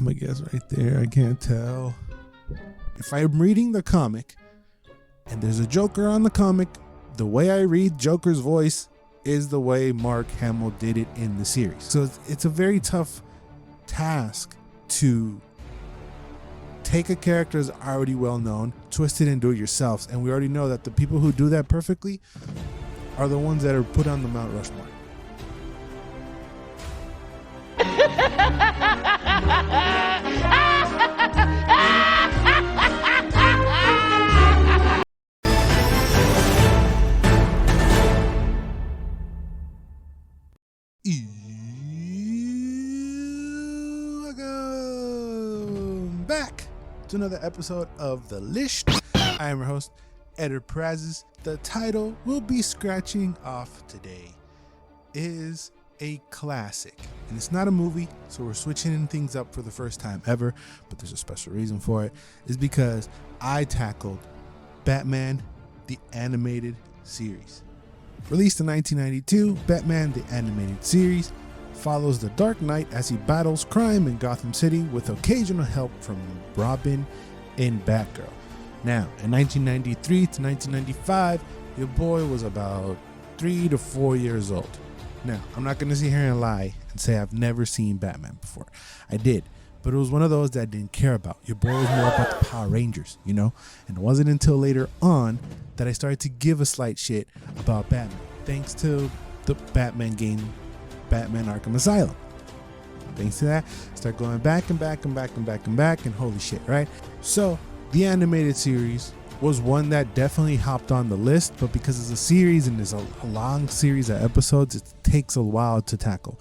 I'm a guess right there. I can't tell. If I'm reading the comic and there's a Joker on the comic, the way I read Joker's voice is the way Mark Hamill did it in the series. So it's a very tough task to take a character that's already well known, twist it and do it yourselves. And we already know that the people who do that perfectly are the ones that are put on the Mount Rushmore. Welcome back to another episode of The List. I am your host, Editor Prazes. The title we'll be scratching off today is a classic, and it's not a movie, so we're switching things up for the first time ever, but there's a special reason for it. Is because I tackled Batman the Animated Series. Released in 1992, Batman the Animated Series follows the Dark Knight as he battles crime in Gotham City with occasional help from Robin and Batgirl. Now, in 1993 to 1995, your boy was about 3 to 4 years old. Now, I'm not going to sit here and lie and say I've never seen Batman before. I did, but it was one of those that I didn't care about. Your boy was more about the Power Rangers, you know? And it wasn't until later on that I started to give a slight shit about Batman, thanks to the Batman game, Batman Arkham Asylum. Thanks to that, start going back and back and back and back and back, and holy shit, right? So, the animated series was one that definitely hopped on the list, but because it's a series and there's a long series of episodes, it takes a while to tackle.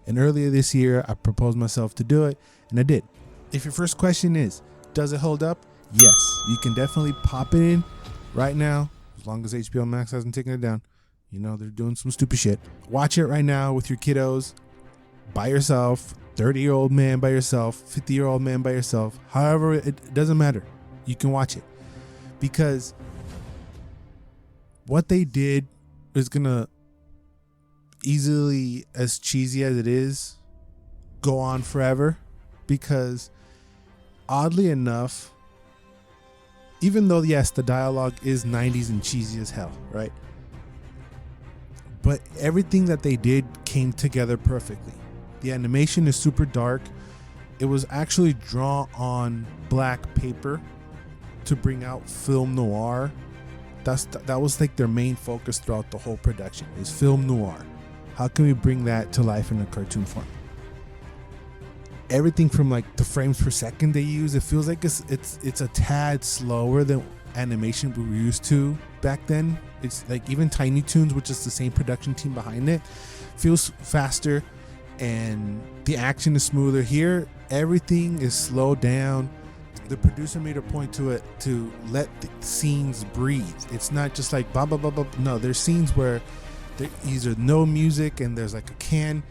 And earlier this year, I proposed myself to do it, and I did. If your first question is, does it hold up? Yes, you can definitely pop it in right now, as long as HBO Max hasn't taken it down. You know, they're doing some stupid shit. Watch it right now with your kiddos, by yourself, 30-year-old man by yourself, 50-year-old man by yourself. However, it doesn't matter. You can watch it. Because what they did is gonna easily, as cheesy as it is, go on forever. Because oddly enough, even though yes, the dialogue is 90s and cheesy as hell, right? But everything that they did came together perfectly. The animation is super dark. It was actually drawn on black paper to bring out film noir. That was like their main focus throughout the whole production, is film noir. How can we bring that to life in a cartoon form? Everything from like the frames per second they use, it feels like it's a tad slower than animation we were used to back then. It's like even Tiny Toons, which is the same production team behind it, feels faster, and the action is smoother. Here, everything is slowed down. The producer made a point to it to let the scenes breathe. It's not just like blah blah blah blah. No, there's scenes where there's either no music and there's like a can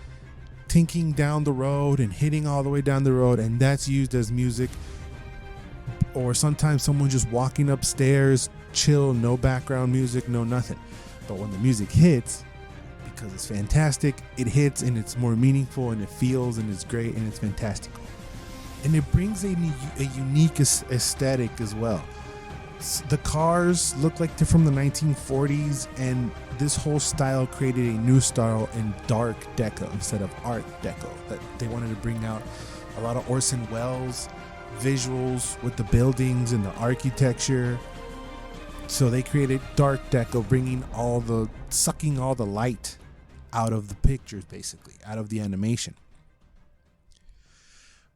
tinking down the road and hitting all the way down the road, and that's used as music. Or sometimes someone just walking upstairs, chill, no background music, no nothing. But when the music hits, because it's fantastic, it hits and it's more meaningful and it feels and it's great and it's fantastical. And it brings a unique aesthetic as well. The cars look like they're from the 1940s, and this whole style created a new style in dark deco instead of art deco. That they wanted to bring out a lot of Orson Welles visuals with the buildings and the architecture. So they created dark deco, sucking all the light out of the pictures, basically, out of the animation.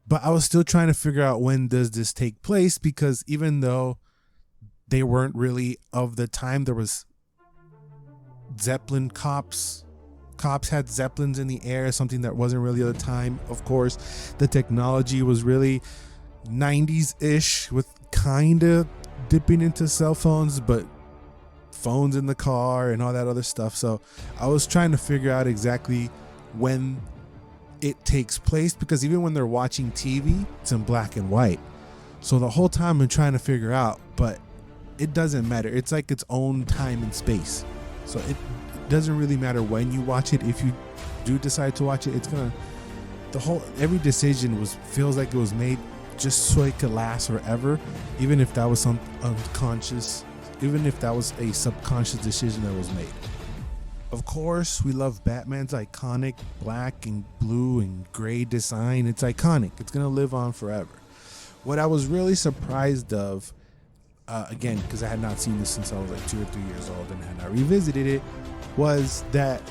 But I was still trying to figure out, when does this take place? Because even though they weren't really of the time, there was Zeppelin cops had Zeppelins in the air, something that wasn't really of the time. Of course, the technology was really 90s-ish, with kind of dipping into cell phones, but phones in the car and all that other stuff. So I was trying to figure out exactly when it takes place, because even when they're watching TV, it's in black and white. So the whole time I'm trying to figure out, but it doesn't matter. It's like its own time and space. So it doesn't really matter when you watch it. If you do decide to watch it, it's gonna every decision feels like it was made just so it could last forever, even if that was some unconscious, even if that was a subconscious decision that was made. Of course, we love Batman's iconic black and blue and gray design. It's iconic. It's gonna live on forever. What I was really surprised of, again, because I had not seen this since I was like 2 or 3 years old and had not revisited it, was that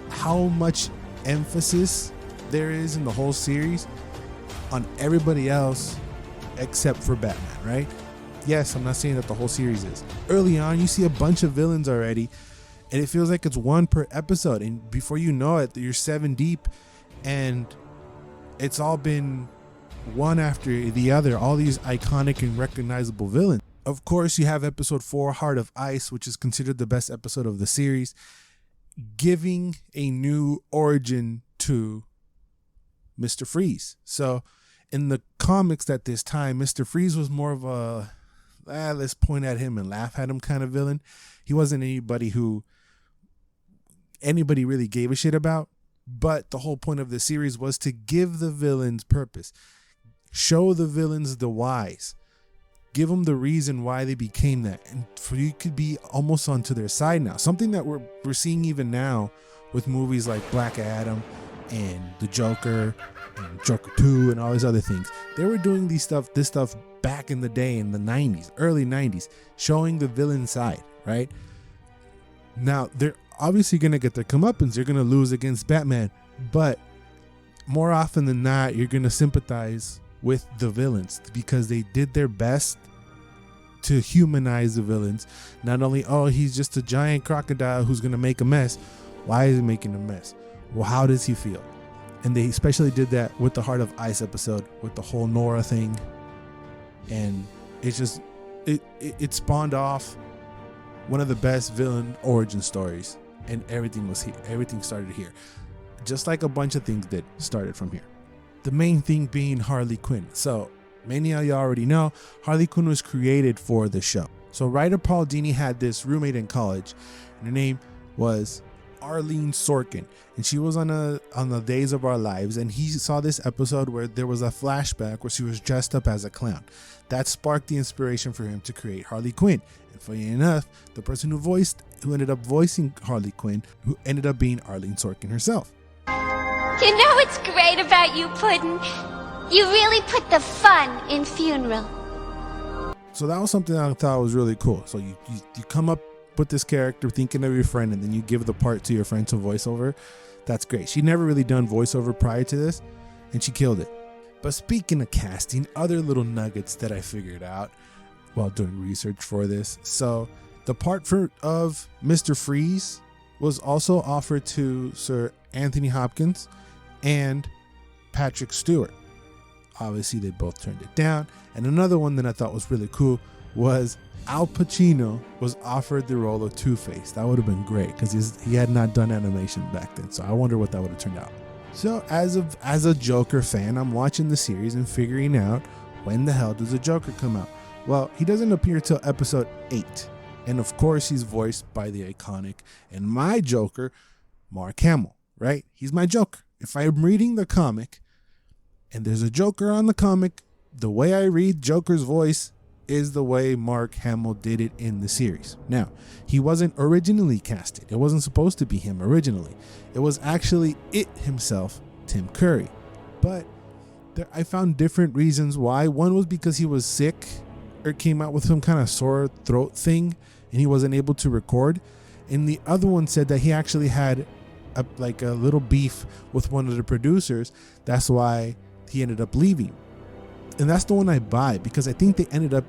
how much emphasis there is in the whole series on everybody else except for Batman, right? Yes, I'm not saying that the whole series is. Early on, you see a bunch of villains already, and it feels like it's one per episode, and before you know it, you're 7 deep, and it's all been one after the other, all these iconic and recognizable villains. Of course, you have episode 4, Heart of Ice, which is considered the best episode of the series, giving a new origin to Mr. Freeze. So in the comics at this time, Mr. Freeze was more of a let's point at him and laugh at him kind of villain. He wasn't anybody who anybody really gave a shit about, but the whole point of the series was to give the villains purpose, show the villains the whys, give them the reason why they became that, and for you could be almost onto their side now. Something that we're seeing even now with movies like Black Adam and The Joker and Joker 2 and all these other things. They were doing this stuff back in the day in the 90s, early 90s, showing the villain side, right? Now, they're obviously going to get their comeuppance. They're going to lose against Batman, but more often than not, you're going to sympathize with the villains because they did their best to humanize the villains. Not only, oh, he's just a giant crocodile who's going to make a mess. Why is he making a mess? Well, how does he feel? And they especially did that with the Heart of Ice episode with the whole Nora thing. And it's just, it spawned off one of the best villain origin stories. And everything was here. Everything started here. Just like a bunch of things did started from here. The main thing being Harley Quinn. So many of you already know Harley Quinn was created for the show. So writer Paul Dini had this roommate in college, and her name was Arlene Sorkin, and she was on the Days of Our Lives, and he saw this episode where there was a flashback where she was dressed up as a clown. That sparked the inspiration for him to create Harley Quinn. And funny enough, the person who ended up voicing Harley Quinn, who ended up being Arlene Sorkin herself. You know what's great about you, Puddin'? You really put the fun in funeral. So that was something I thought was really cool. So you come up with this character thinking of your friend, and then you give the part to your friend to voice over. That's great. She'd never really done voiceover prior to this, and she killed it. But speaking of casting, other little nuggets that I figured out while doing research for this. So the part of Mr. Freeze was also offered to Sir Anthony Hopkins and Patrick Stewart. Obviously, they both turned it down. And another one that I thought was really cool was Al Pacino was offered the role of Two-Face. That would have been great because he had not done animation back then. So I wonder what that would have turned out. So as a Joker fan, I'm watching the series and figuring out when the hell does the Joker come out. Well, he doesn't appear till episode 8. And of course, he's voiced by the iconic and my Joker, Mark Hamill, right? He's my Joker. If I'm reading the comic and there's a Joker on the comic, the way I read Joker's voice is the way Mark Hamill did it in the series. Now, he wasn't originally casted. It wasn't supposed to be him originally. It was actually it himself, Tim Curry. But I found different reasons why. One was because he was sick or came out with some kind of sore throat thing and he wasn't able to record. And the other one said that he actually had a little beef with one of the producers. That's why he ended up leaving. And that's the one I buy because I think they ended up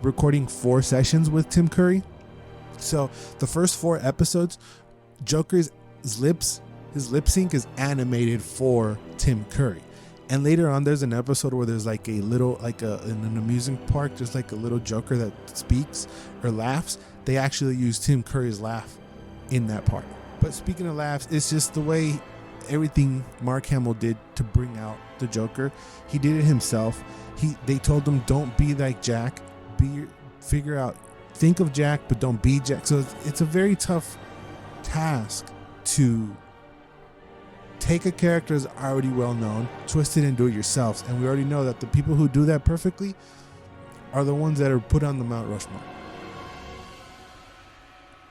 recording 4 sessions with Tim Curry. So the first 4 episodes, Joker's lip sync is animated for Tim Curry. And later on, there's an episode where there's in an amusement park, there's like a little Joker that speaks or laughs. They actually use Tim Curry's laugh in that part. But speaking of laughs, it's just the way everything Mark Hamill did to bring out the Joker. He did it himself. They told him, don't be like Jack. Think of Jack, but don't be Jack. So it's a very tough task to take a character that's already well known, twist it and do it yourselves. And we already know that the people who do that perfectly are the ones that are put on the Mount Rushmore.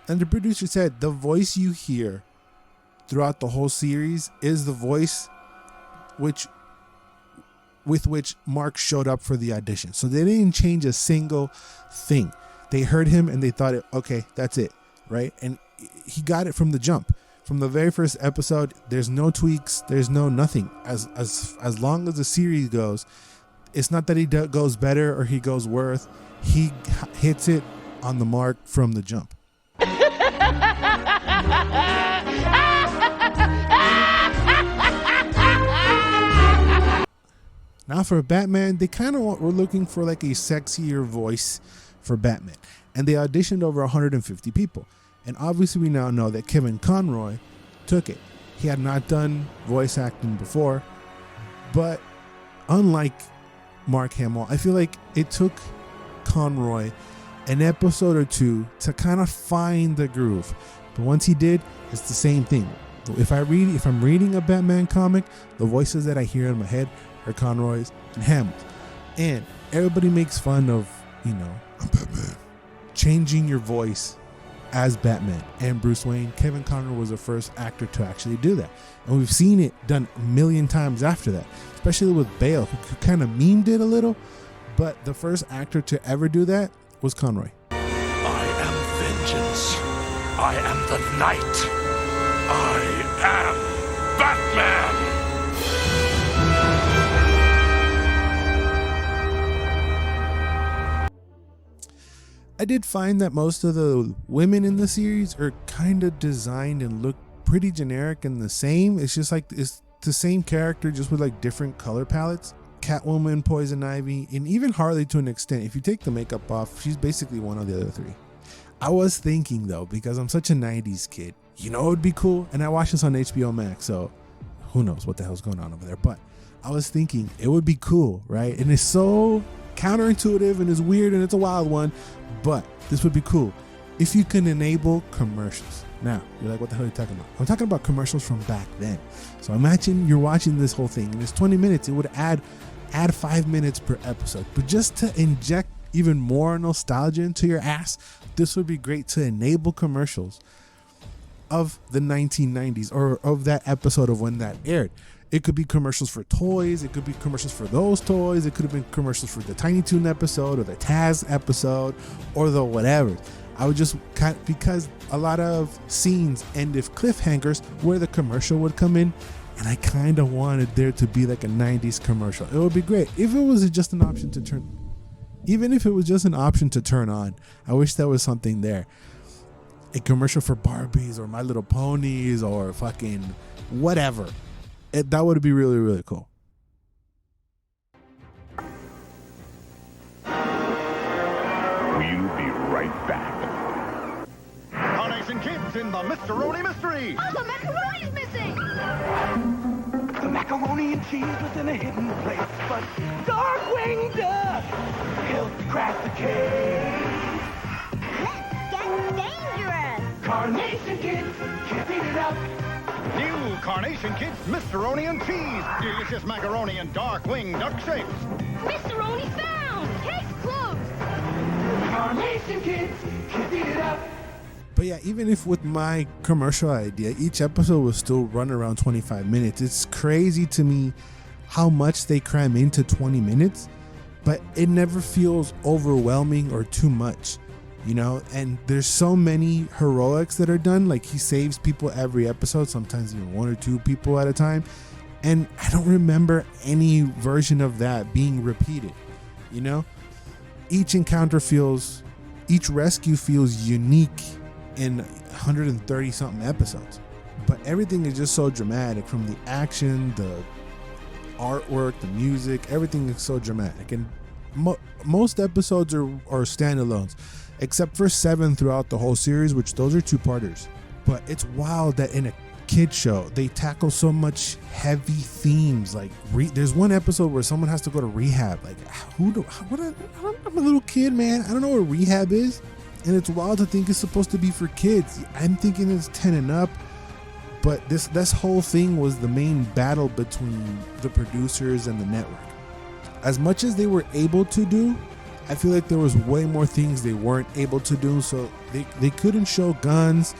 And the producer said the voice you hear throughout the whole series is the voice with which Mark showed up for the audition. So they didn't change a single thing. They heard him and they thought, okay, that's it, right? And he got it from the jump. From the very first episode, there's no tweaks, there's no nothing. As long as the series goes, it's not that he goes better or he goes worse. He hits it on the mark from the jump. Now for Batman, they kind of were looking for like a sexier voice for Batman. And they auditioned over 150 people. And obviously we now know that Kevin Conroy took it. He had not done voice acting before. But unlike Mark Hamill, I feel like it took Conroy an episode or two to kind of find the groove. But once he did, it's the same thing. If I'm reading a Batman comic, the voices that I hear in my head are Conroy's and Hamill's. And everybody makes fun of, I'm Batman. Changing your voice as Batman and Bruce Wayne. Kevin Conroy was the first actor to actually do that. And we've seen it done a million times after that, especially with Bale, who kind of memed it a little. But the first actor to ever do that was Conroy. I am vengeance. I am the night. I am Batman. I did find that most of the women in the series are kind of designed and look pretty generic and the same. It's just like it's the same character, just with like different color palettes. Catwoman, Poison Ivy, and even Harley to an extent. If you take the makeup off, she's basically one of the other three. I was thinking though, because I'm such a 90s kid, it would be cool. And I watched this on HBO Max, so who knows what the hell's going on over there. But I was thinking it would be cool, right? And it's so counterintuitive and it's weird and it's a wild one, but this would be cool if you can enable commercials. Now you're like, what the hell are you talking about? I'm talking about commercials from back then. So imagine you're watching this whole thing and it's 20 minutes. It would add 5 minutes per episode, but just to inject even more nostalgia into your ass, this would be great to enable commercials of the 1990s or of that episode of when that aired. It could be commercials for toys. It could be commercials for those toys. It could have been commercials for the Tiny Toon episode or the TAS episode or the whatever. I would just because a lot of scenes end with cliffhangers where the commercial would come in, and I kind of wanted there to be like a 90s commercial. It would be great if it was just an option to turn, even if it was just an option to turn on. I wish there was something there. A commercial for Barbies or My Little Ponies or fucking whatever. That would be really, really cool. We'll be right back. Carnation Kids in the Mr-Roni Mystery. Oh, the macaroni's missing! The macaroni and cheese was in a hidden place, but Darkwing Duck helped crack the case. Let's get dangerous! Carnation Kids, can't beat it up. New Carnation Kids Mr-Roni and Cheese. Delicious macaroni and Darkwing Duck shapes. Mr-Roni found! Case closed! Carnation Kids, can't beat it up. But yeah, even if with my commercial idea, each episode will still run around 25 minutes. It's crazy to me how much they cram into 20 minutes, but it never feels overwhelming or too much, and there's so many heroics that are done. Like he saves people every episode, sometimes even one or two people at a time. And I don't remember any version of that being repeated, Each rescue feels unique in 130 something episodes, but everything is just so dramatic, from the action, the artwork, the music, everything is so dramatic. And most episodes are standalones, except for 7 throughout the whole series, which those are 2-parters. But it's wild that in a kid show they tackle so much heavy themes. Like there's one episode where someone has to go to rehab. Like I'm a little kid, man. I don't know what rehab is. And it's wild to think it's supposed to be for kids. I'm thinking it's 10 and up, But this whole thing was the main battle between the producers and the network. As much as they were able to do, I feel like there was way more things they weren't able to do. So they couldn't show guns,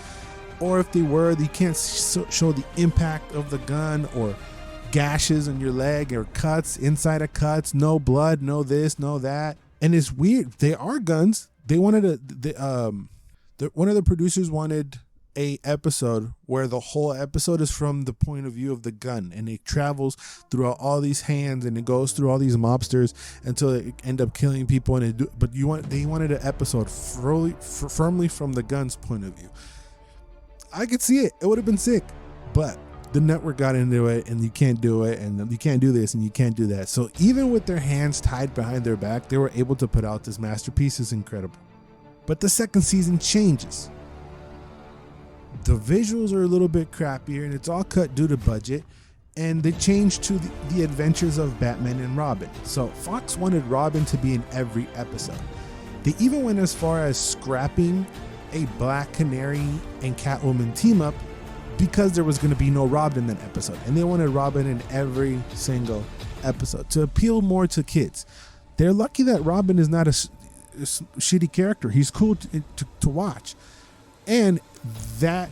or if they were, they can't show the impact of the gun, or gashes on your leg, or cuts inside of cuts, no blood, no this, no that. And it's weird. They are guns. They wanted one of the producers wanted a episode where the whole episode is from the point of view of the gun, and it travels throughout all these hands, and it goes through all these mobsters until it end up killing people. And they wanted an episode firmly from the gun's point of view. I could see it. It would have been sick, but the network got into it, and you can't do it, and you can't do this, and you can't do that. So even with their hands tied behind their back, they were able to put out this masterpiece. It's incredible. But the second season changes. The visuals are a little bit crappier, and it's all cut due to budget, and they changed to the adventures of Batman and Robin. So Fox wanted Robin to be in every episode. They even went as far as scrapping a Black Canary and Catwoman team up because there was going to be no Robin in that episode, and they wanted Robin in every single episode to appeal more to kids. They're lucky that Robin is not a shitty character. He's cool to watch. And the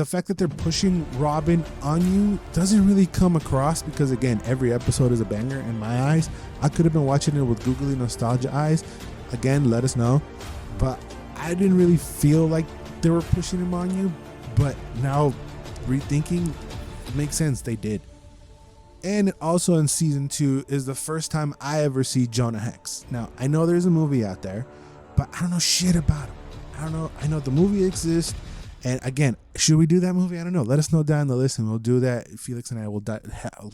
fact that they're pushing Robin on you doesn't really come across, because again, every episode is a banger in my eyes. I could have been watching it with googly nostalgia eyes. Again, let us know. But I didn't really feel like they were pushing him on you. But now rethinking, it makes sense. They did. And also in season 2 is the first time I ever see Jonah Hex. Now, I know there's a movie out there, but I don't know shit about him. I don't know. I know the movie exists. And again, should we do that movie? I don't know. Let us know down in the list, and we'll do that. Felix and I will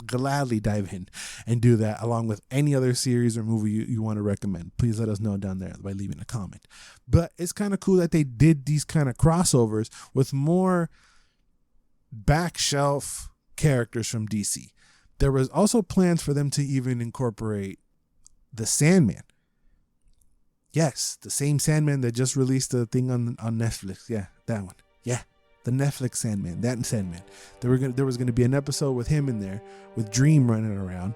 gladly dive in and do that, along with any other series or movie you want to recommend. Please let us know down there by leaving a comment. But it's kind of cool that they did these kind of crossovers with more back shelf characters from DC. There was also plans for them to even incorporate the Sandman. Yes, the same Sandman that just released the thing on Netflix. Yeah, that one. Yeah, the Netflix Sandman. That Sandman. There was going to be an episode with him in there, with Dream running around.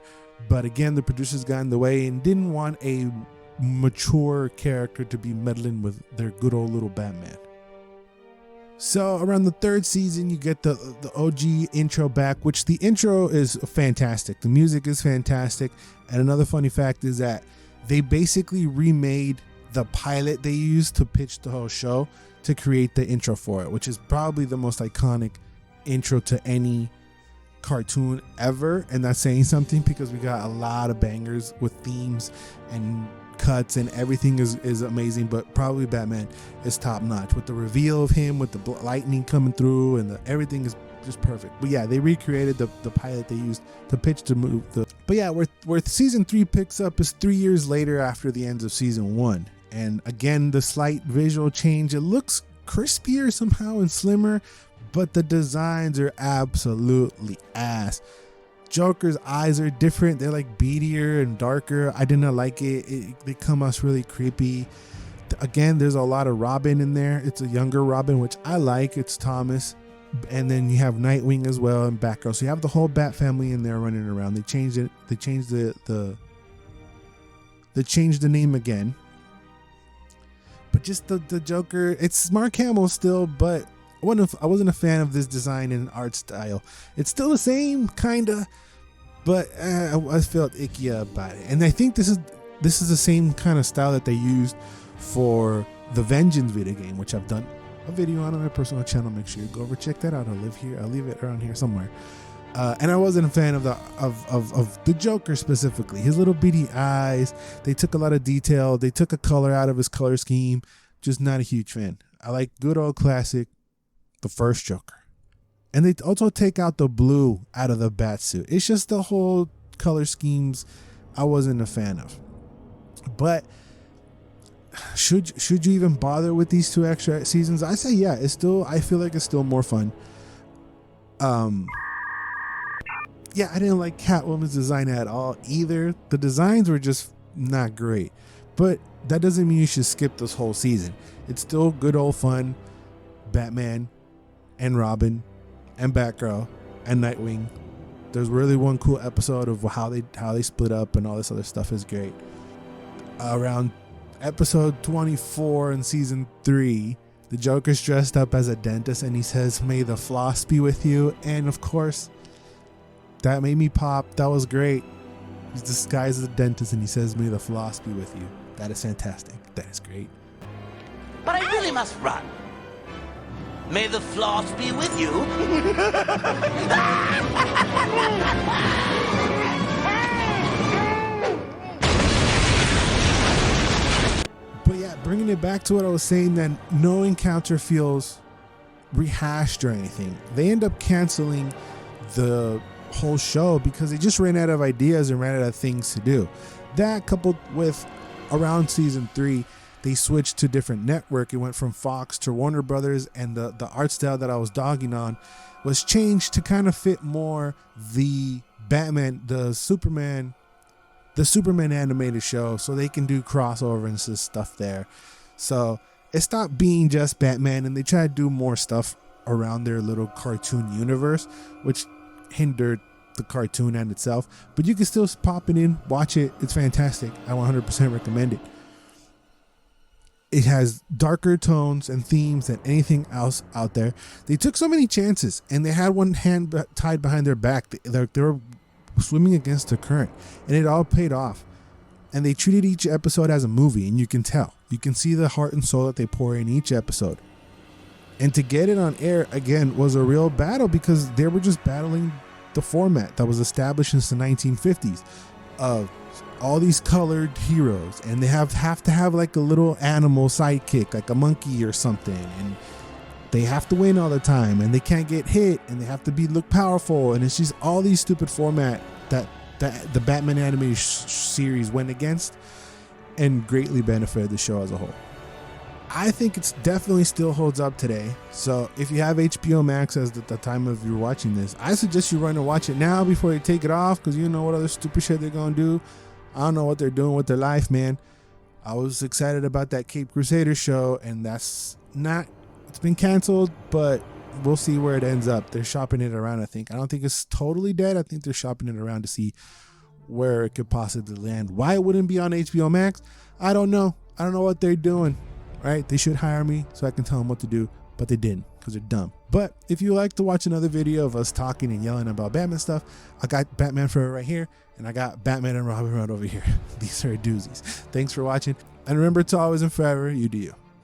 But again, the producers got in the way and didn't want a mature character to be meddling with their good old little Batman. So around the third season, you get the OG intro back, which the intro is fantastic. The music is fantastic. And another funny fact is that they basically remade the pilot they used to pitch the whole show to create the intro for it, which is probably the most iconic intro to any cartoon ever. And that's saying something, because we got a lot of bangers with themes and cuts, and everything is amazing, but probably Batman is top notch with the reveal of him with the lightning coming through, and everything is just perfect. But yeah, they recreated the pilot they used to pitch to move but yeah, where season 3 picks up is 3 years later after the end of season 1. And again, the slight visual change, it looks crispier somehow and slimmer, but the designs are absolutely ass. Joker's eyes are different. They're like beadier and darker. I did not like it. They come out really creepy. Again, there's a lot of Robin in there. It's a younger Robin, which I like. It's Thomas. And then you have Nightwing as well and Batgirl. So you have the whole Bat family in there running around. They changed it. They changed they changed the name again. But just the Joker, it's Mark Hamill still, but I wasn't a fan of this design and art style. It's still the same, kinda, but I felt icky about it. And I think this is the same kind of style that they used for the Vengeance video game, which I've done a video on my personal channel. Make sure you go over check that out. I'll leave it around here somewhere. And I wasn't a fan of the Joker specifically. His little beady eyes. They took a lot of detail. They took a color out of his color scheme. Just not a huge fan. I like good old classic, the first Joker. And they also take out the blue out of the bat suit. It's just the whole color schemes I wasn't a fan of. But should you even bother with these 2 extra seasons? I say yeah. I feel like it's still more fun. Yeah, I didn't like Catwoman's design at all either. The designs were just not great. But that doesn't mean you should skip this whole season. It's still good old fun Batman and Robin and Batgirl and Nightwing. There's really one cool episode of how they split up, and all this other stuff is great. Around episode 24 in season 3, the Joker's dressed up as a dentist and he says, "May the floss be with you." And of course, that made me pop. That was great. He's disguised as a dentist and he says, "May the floss be with you." That is fantastic. That is great. But I really must run. May the floss be with you. But yeah, bringing it back to what I was saying, then no encounter feels rehashed or anything. They end up canceling the whole show because they just ran out of ideas and ran out of things to do. That, coupled with around season 3, they switched to different network. It went from Fox to Warner Brothers, and the art style that I was dogging on was changed to kind of fit more the Batman, the Superman animated show, so they can do crossover and stuff there. So it stopped being just Batman, and they tried to do more stuff around their little cartoon universe, which hindered the cartoon and itself. But you can still pop it in, watch it. It's fantastic. I 100% recommend it. It has darker tones and themes than anything else out there. They took so many chances, and they had one hand tied behind their back. They were swimming against the current, and it all paid off. And they treated each episode as a movie, and you can tell. You can see the heart and soul that they pour in each episode. And to get it on air, again, was a real battle because they were just battling the format that was established since the 1950s of all these colored heroes, and they have to have like a little animal sidekick, like a monkey or something, and they have to win all the time, and they can't get hit, and they have to look powerful, and it's just all these stupid format that the Batman animated series went against and greatly benefited the show as a whole. I think it's definitely still holds up today. So if you have HBO Max as the time of you watching this, I suggest you run and watch it now before you take it off, because you know what other stupid shit they're gonna do. I don't know what they're doing with their life, man. I was excited about that Cape Crusader show, and it's been canceled, but we'll see where it ends up. They're shopping it around, I think. I don't think it's totally dead. I think they're shopping it around to see where it could possibly land. Why it wouldn't be on HBO Max, I don't know. I don't know what they're doing, right? They should hire me so I can tell them what to do, but they didn't because they're dumb. But if you like to watch another video of us talking and yelling about Batman stuff, I got Batman Forever right here, and I got Batman and Robin right over here. These are doozies. Thanks for watching, and remember to always and forever, you do you.